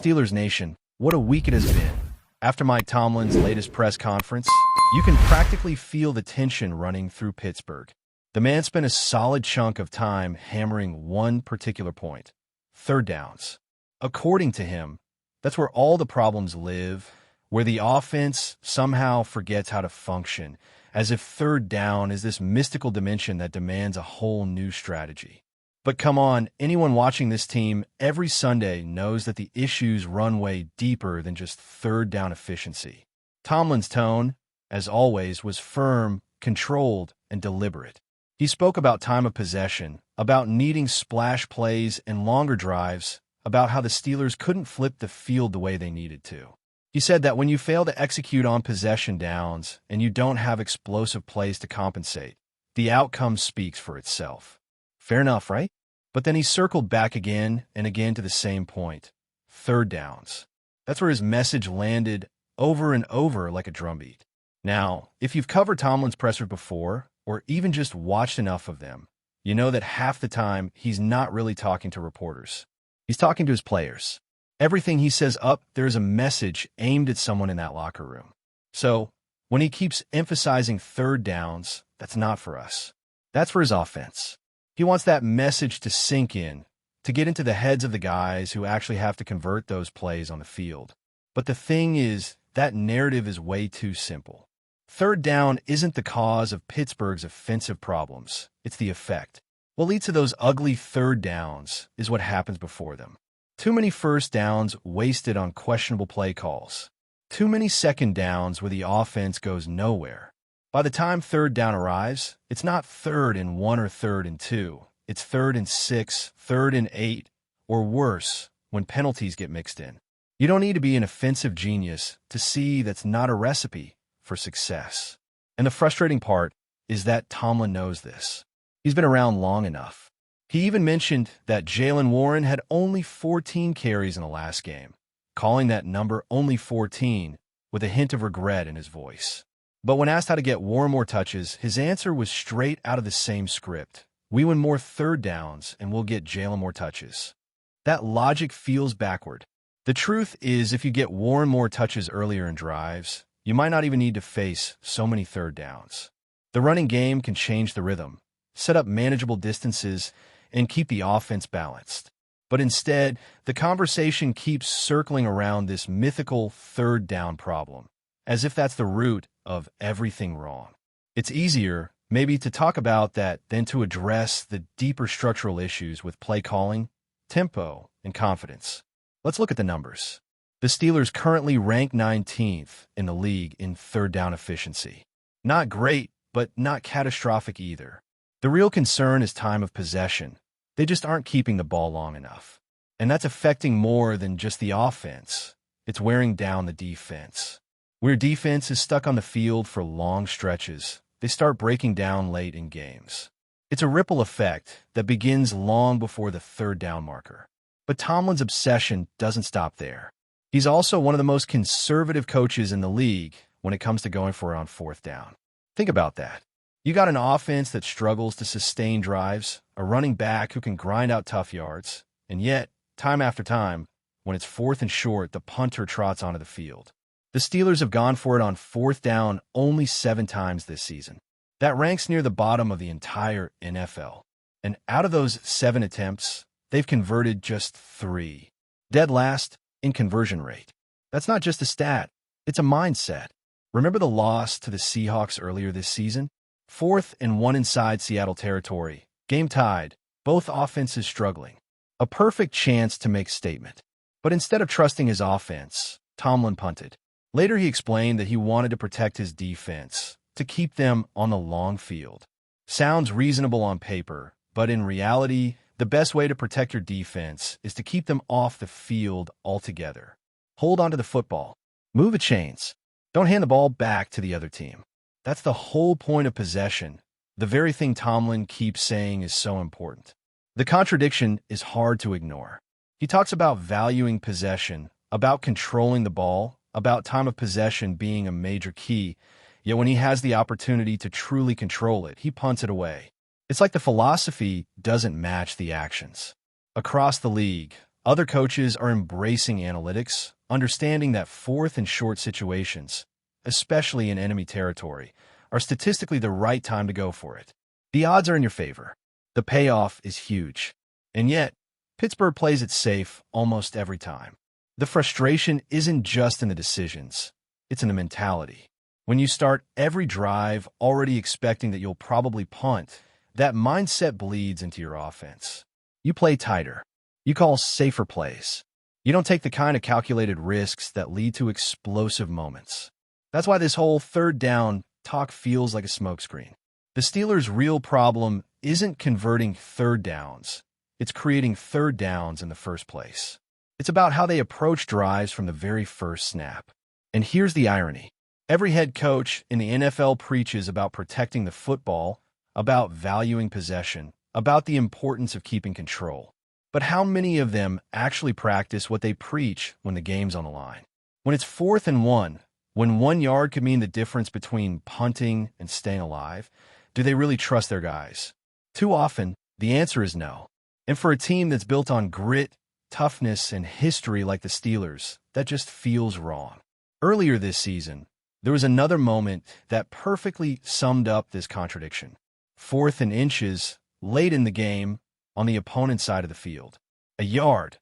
Steelers Nation, what a week it has been. After Mike Tomlin's latest press conference, you can practically feel the tension running through Pittsburgh. The man spent a solid chunk of time hammering one particular point: third downs. According to him, that's where all the problems live, where the offense somehow forgets how to function, as if third down is this mystical dimension that demands a whole new strategy. But come on, anyone watching this team every Sunday knows that the issues run way deeper than just third down efficiency. Tomlin's tone, as always, was firm, controlled, and deliberate. He spoke about time of possession, about needing splash plays and longer drives, about how the Steelers couldn't flip the field the way they needed to. He said that when you fail to execute on possession downs and you don't have explosive plays to compensate, the outcome speaks for itself. Fair enough, right? But then he circled back again and again to the same point: third downs. That's where his message landed over and over like a drumbeat. Now, if you've covered Tomlin's pressers before, or even just watched enough of them, you know that half the time he's not really talking to reporters. He's talking to his players. Everything he says there's a message aimed at someone in that locker room. So, when he keeps emphasizing third downs, that's not for us. That's for his offense. He wants that message to sink in, to get into the heads of the guys who actually have to convert those plays on the field. But the thing is, that narrative is way too simple. Third down isn't the cause of Pittsburgh's offensive problems. It's the effect. What leads to those ugly third downs is what happens before them. Too many first downs wasted on questionable play calls. Too many second downs where the offense goes nowhere. By the time third down arrives, it's not 3rd and 1 or 3rd and 2. It's 3rd and 6, 3rd and 8, or worse, when penalties get mixed in. You don't need to be an offensive genius to see that's not a recipe for success. And the frustrating part is that Tomlin knows this. He's been around long enough. He even mentioned that Jaylen Warren had only 14 carries in the last game, calling that number only 14 with a hint of regret in his voice. But when asked how to get Warren more touches, his answer was straight out of the same script: we win more third downs and we'll get Jaylen more touches. That logic feels backward. The truth is, if you get Warren more touches earlier in drives, you might not even need to face so many third downs. The running game can change the rhythm, set up manageable distances, and keep the offense balanced. But instead, the conversation keeps circling around this mythical third down problem, as if that's the root of everything wrong. It's easier, maybe, to talk about that than to address the deeper structural issues with play calling, tempo, and confidence. Let's look at the numbers. The Steelers currently rank 19th in the league in third down efficiency. Not great, but not catastrophic either. The real concern is time of possession. They just aren't keeping the ball long enough. And that's affecting more than just the offense. It's wearing down the defense. Where defense is stuck on the field for long stretches, they start breaking down late in games. It's a ripple effect that begins long before the third down marker. But Tomlin's obsession doesn't stop there. He's also one of the most conservative coaches in the league when it comes to going for it on fourth down. Think about that. You got an offense that struggles to sustain drives, a running back who can grind out tough yards, and yet, time after time, when it's 4th and short, the punter trots onto the field. The Steelers have gone for it on fourth down only 7 times this season. That ranks near the bottom of the entire NFL. And out of those 7 attempts, they've converted just 3. Dead last in conversion rate. That's not just a stat, it's a mindset. Remember the loss to the Seahawks earlier this season? 4th and 1 inside Seattle territory. Game tied. Both offenses struggling. A perfect chance to make statement. But instead of trusting his offense, Tomlin punted. Later he explained that he wanted to protect his defense, to keep them on the long field. Sounds reasonable on paper, but in reality, the best way to protect your defense is to keep them off the field altogether. Hold onto the football. Move the chains. Don't hand the ball back to the other team. That's the whole point of possession, the very thing Tomlin keeps saying is so important. The contradiction is hard to ignore. He talks about valuing possession, about controlling the ball, about time of possession being a major key, yet when he has the opportunity to truly control it, he punts it away. It's like the philosophy doesn't match the actions. Across the league, Other coaches are embracing analytics, understanding that fourth and short situations, especially in enemy territory, are statistically the right time to go for it. The odds are in your favor. The payoff is huge. And yet, Pittsburgh plays it safe almost every time. The frustration isn't just in the decisions, it's in the mentality. When you start every drive already expecting that you'll probably punt, that mindset bleeds into your offense. You play tighter. You call safer plays. You don't take the kind of calculated risks that lead to explosive moments. That's why this whole third down talk feels like a smokescreen. The Steelers' real problem isn't converting third downs. It's creating third downs in the first place. It's about how they approach drives from the very first snap. And here's the irony. Every head coach in the NFL preaches about protecting the football, about valuing possession, about the importance of keeping control. But how many of them actually practice what they preach when the game's on the line? When it's 4th and 1, when 1 yard could mean the difference between punting and staying alive, do they really trust their guys? Too often, the answer is no. And for a team that's built on grit, toughness, and history like the Steelers, that just feels wrong. Earlier this season, there was another moment that perfectly summed up this contradiction. 4th and inches, late in the game, on the opponent's side of the field. A yard,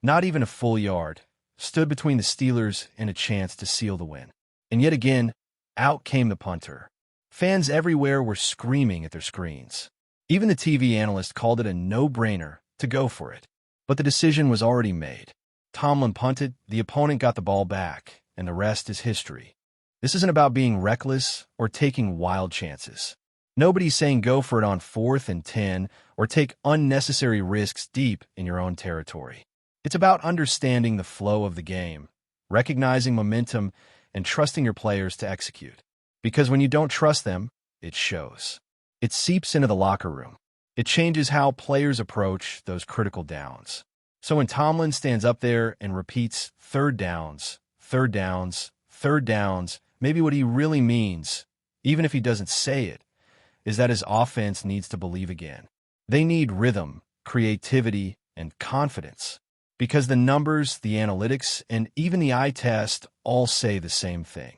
not even a full yard, stood between the Steelers and a chance to seal the win. And yet again, out came the punter. Fans everywhere were screaming at their screens. Even the TV analyst called it a no-brainer to go for it. But the decision was already made. Tomlin punted, the opponent got the ball back, and the rest is history. This isn't about being reckless or taking wild chances. Nobody's saying go for it on 4th and 10 or take unnecessary risks deep in your own territory. It's about understanding the flow of the game, recognizing momentum, and trusting your players to execute. Because when you don't trust them, it shows. It seeps into the locker room. It changes how players approach those critical downs. So when Tomlin stands up there and repeats third downs, third downs, third downs, maybe what he really means, even if he doesn't say it, is that his offense needs to believe again. They need rhythm, creativity, and confidence. Because the numbers, the analytics, and even the eye test all say the same thing.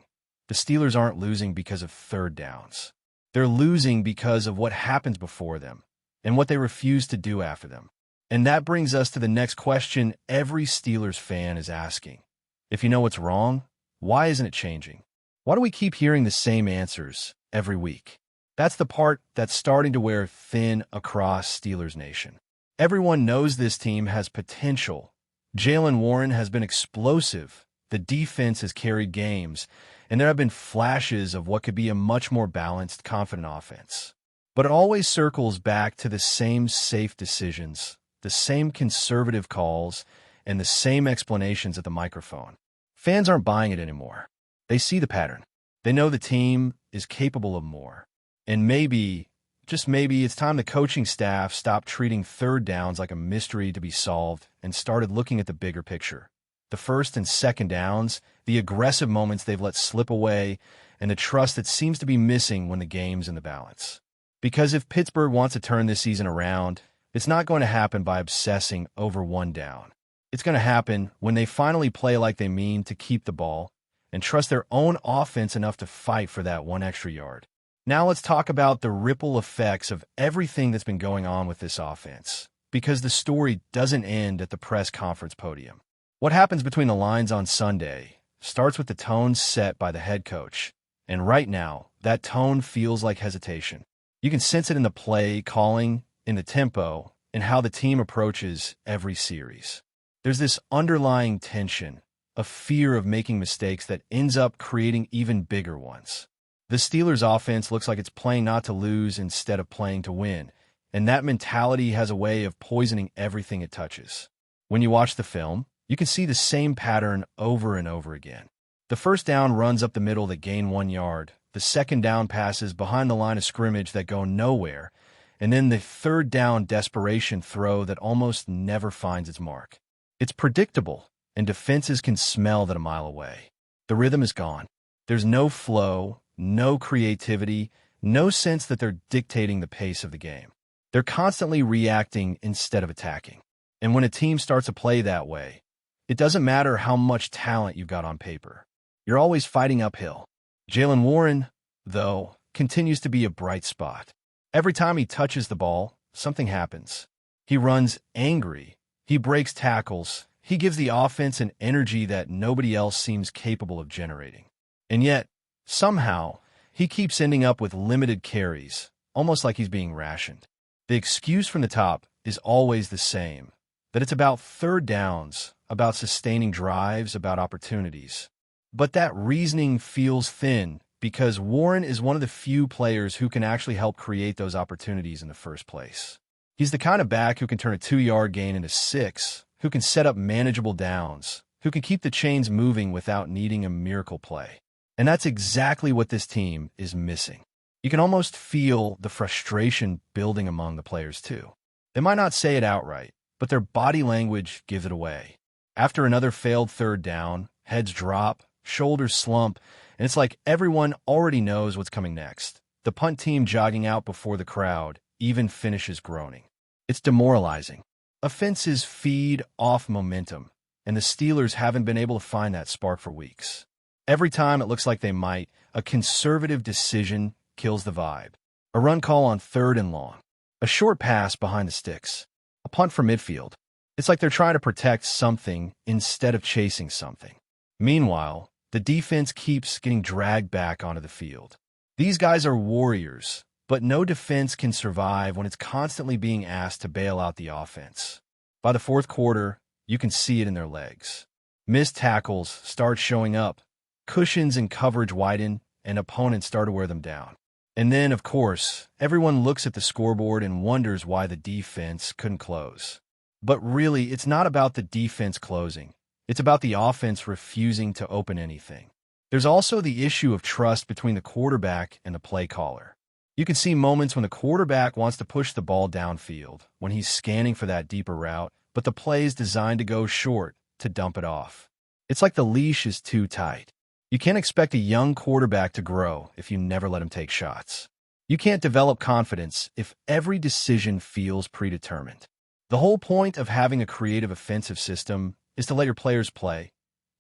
The Steelers aren't losing because of third downs. They're losing because of what happens before them and what they refuse to do after them. And that brings us to the next question every Steelers fan is asking. If you know what's wrong, why isn't it changing? Why do we keep hearing the same answers every week? That's the part that's starting to wear thin across Steelers Nation. Everyone knows this team has potential. Jaylen Warren has been explosive. The defense has carried games, and there have been flashes of what could be a much more balanced, confident offense. But it always circles back to the same safe decisions, the same conservative calls, and the same explanations at the microphone. Fans aren't buying it anymore. They see the pattern. They know the team is capable of more. And maybe, just maybe, it's time the coaching staff stopped treating third downs like a mystery to be solved and started looking at the bigger picture. The first and second downs, the aggressive moments they've let slip away, and the trust that seems to be missing when the game's in the balance. Because if Pittsburgh wants to turn this season around, it's not going to happen by obsessing over one down. It's going to happen when they finally play like they mean to keep the ball and trust their own offense enough to fight for that one extra yard. Now let's talk about the ripple effects of everything that's been going on with this offense, because the story doesn't end at the press conference podium. What happens between the lines on Sunday starts with the tone set by the head coach, and right now, that tone feels like hesitation. You can sense it in the play calling, in the tempo, and how the team approaches every series. There's this underlying tension, a fear of making mistakes that ends up creating even bigger ones. The Steelers' offense looks like it's playing not to lose instead of playing to win, and that mentality has a way of poisoning everything it touches. When you watch the film, you can see the same pattern over and over again. The first down runs up the middle that gain 1 yard, the second down passes behind the line of scrimmage that go nowhere, and then the third down desperation throw that almost never finds its mark. It's predictable, and defenses can smell that a mile away. The rhythm is gone. There's no flow, no creativity, no sense that they're dictating the pace of the game. They're constantly reacting instead of attacking. And when a team starts to play that way, it doesn't matter how much talent you've got on paper. You're always fighting uphill. Jaylen Warren, though, continues to be a bright spot. Every time he touches the ball, something happens. He runs angry. He breaks tackles. He gives the offense an energy that nobody else seems capable of generating. And yet, somehow, he keeps ending up with limited carries, almost like he's being rationed. The excuse from the top is always the same, that it's about third downs, about sustaining drives, about opportunities. But that reasoning feels thin because Warren is one of the few players who can actually help create those opportunities in the first place. He's the kind of back who can turn a 2-yard gain into 6, who can set up manageable downs, who can keep the chains moving without needing a miracle play. And that's exactly what this team is missing. You can almost feel the frustration building among the players too. They might not say it outright, but their body language gives it away. After another failed third down, heads drop, shoulders slump, and it's like everyone already knows what's coming next. The punt team jogging out before the crowd even finishes groaning. It's demoralizing. Offenses feed off momentum, and the Steelers haven't been able to find that spark for weeks. Every time it looks like they might, a conservative decision kills the vibe. A run call on 3rd and long. A short pass behind the sticks. A punt from midfield. It's like they're trying to protect something instead of chasing something. Meanwhile, the defense keeps getting dragged back onto the field. These guys are warriors, but no defense can survive when it's constantly being asked to bail out the offense. By the 4th quarter, you can see it in their legs. Missed tackles start showing up. Cushions and coverage widen, and opponents start to wear them down. And then, of course, everyone looks at the scoreboard and wonders why the defense couldn't close. But really, it's not about the defense closing. It's about the offense refusing to open anything. There's also the issue of trust between the quarterback and the play caller. You can see moments when the quarterback wants to push the ball downfield, when he's scanning for that deeper route, but the play is designed to go short, to dump it off. It's like the leash is too tight. You can't expect a young quarterback to grow if you never let him take shots. You can't develop confidence if every decision feels predetermined. The whole point of having a creative offensive system is to let your players play,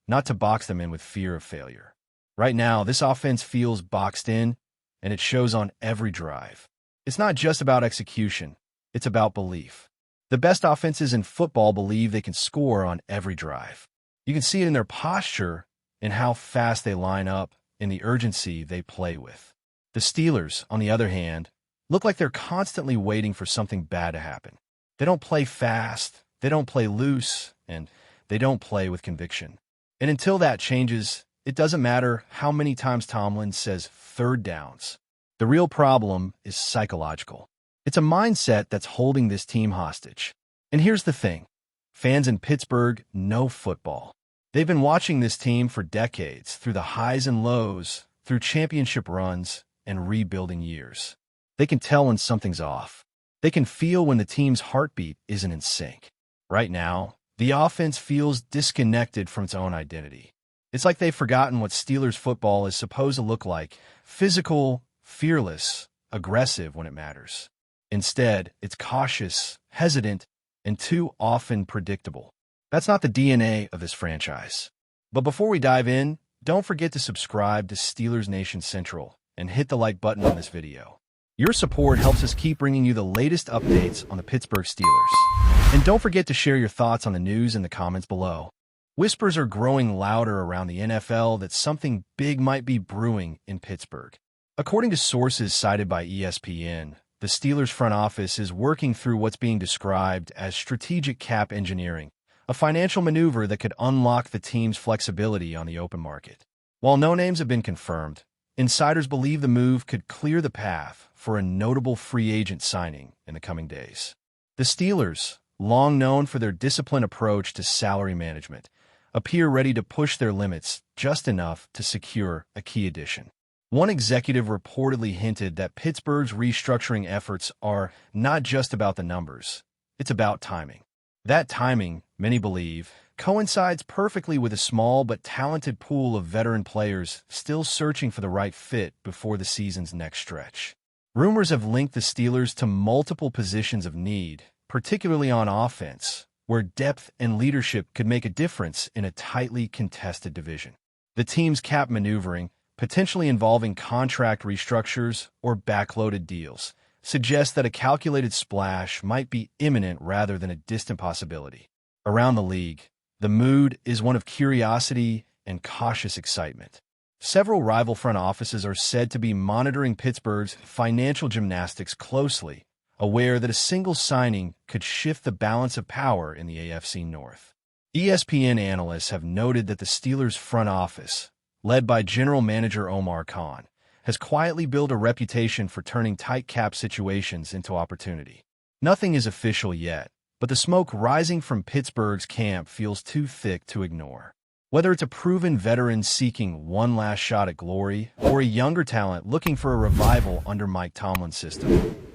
not to box them in with fear of failure. Right now, this offense feels boxed in, and it shows on every drive. It's not just about execution, it's about belief. The best offenses in football believe they can score on every drive. You can see it in their posture, in how fast they line up, in the urgency they play with. The Steelers, on the other hand, look like they're constantly waiting for something bad to happen. They don't play fast, they don't play loose, and they don't play with conviction. And until that changes, it doesn't matter how many times Tomlin says 3rd downs. The real problem is psychological. It's a mindset that's holding this team hostage. And here's the thing. Fans in Pittsburgh know football. They've been watching this team for decades, through the highs and lows, through championship runs and rebuilding years. They can tell when something's off. They can feel when the team's heartbeat isn't in sync. Right now, the offense feels disconnected from its own identity. It's like they've forgotten what Steelers football is supposed to look like: physical, fearless, aggressive when it matters. Instead, it's cautious, hesitant, and too often predictable. That's not the DNA of this franchise. But before we dive in, don't forget to subscribe to Steelers Nation Central and hit the like button on this video. Your support helps us keep bringing you the latest updates on the Pittsburgh Steelers. And don't forget to share your thoughts on the news in the comments below. Whispers are growing louder around the NFL that something big might be brewing in Pittsburgh. According to sources cited by ESPN, the Steelers front office is working through what's being described as strategic cap engineering, a financial maneuver that could unlock the team's flexibility on the open market. While no names have been confirmed, insiders believe the move could clear the path for a notable free agent signing in the coming days. The Steelers, long known for their disciplined approach to salary management, appear ready to push their limits just enough to secure a key addition. One executive reportedly hinted that Pittsburgh's restructuring efforts are not just about the numbers, it's about timing. That timing, many believe, coincides perfectly with a small but talented pool of veteran players still searching for the right fit before the season's next stretch. Rumors have linked the Steelers to multiple positions of need, particularly on offense, where depth and leadership could make a difference in a tightly contested division. The team's cap maneuvering, potentially involving contract restructures or backloaded deals, suggests that a calculated splash might be imminent rather than a distant possibility. Around the league, the mood is one of curiosity and cautious excitement. Several rival front offices are said to be monitoring Pittsburgh's financial gymnastics closely, aware that a single signing could shift the balance of power in the AFC North. ESPN analysts have noted that the Steelers' front office, led by General Manager Omar Khan, has quietly built a reputation for turning tight cap situations into opportunity. Nothing is official yet, but the smoke rising from Pittsburgh's camp feels too thick to ignore. Whether it's a proven veteran seeking one last shot at glory or a younger talent looking for a revival under Mike Tomlin's system,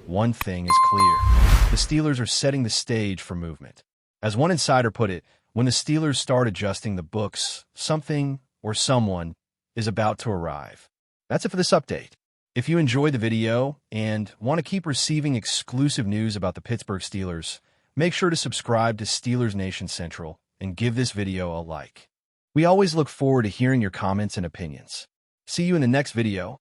one thing is clear. The Steelers are setting the stage for movement. As one insider put it, when the Steelers start adjusting the books, something or someone is about to arrive. That's it for this update. If you enjoyed the video and want to keep receiving exclusive news about the Pittsburgh Steelers, make sure to subscribe to Steelers Nation Central and give this video a like. We always look forward to hearing your comments and opinions. See you in the next video.